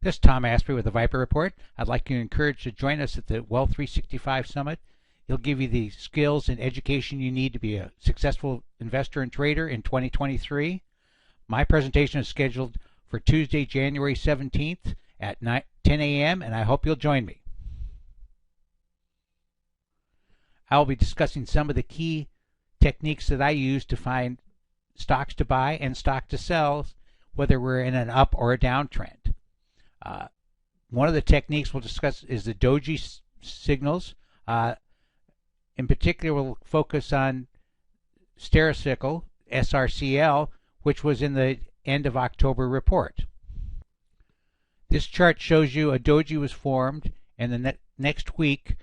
This is Tom Aspray with the Viper Report. I'd like to encourage you to join us at the Wealth 365 Summit. It'll give you the skills and education you need to be a successful investor and trader in 2023. My presentation is scheduled for Tuesday, January 17th at 10 a.m., and I hope you'll join me. I'll be discussing some of the key techniques that I use to find stocks to buy and stock to sell, whether we're in an up or a downtrend. One of the techniques we'll discuss is the doji signals. In particular, we'll focus on Stericycle, SRCL, which was in the end of October report. This chart shows you a doji was formed, and the next week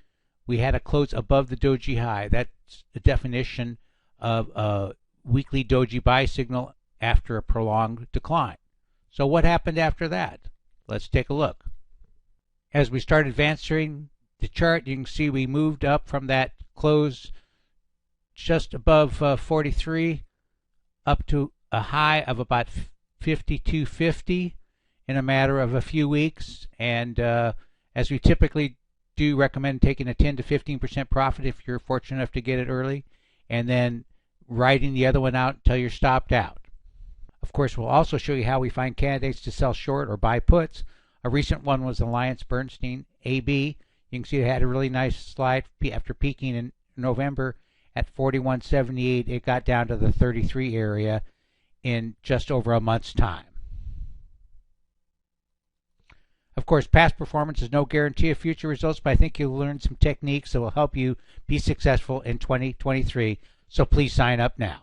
we had a close above the doji high. That's the definition of a weekly doji buy signal after a prolonged decline. So what happened after that? Let's take a look. As we start advancing the chart, you can see we moved up from that close just above 43 up to a high of about 52.50 in a matter of a few weeks. And as we typically do, recommend taking a 10 to 15% profit if you're fortunate enough to get it early, and then riding the other one out until you're stopped out. Of course, we'll also show you how we find candidates to sell short or buy puts. A recent one was AllianceBernstein AB. You can see it had a really nice slide after peaking in November at 41.78. It got down to the 33 area in just over a month's time. Of course, past performance is no guarantee of future results, but I think you'll learn some techniques that will help you be successful in 2023. So please sign up now.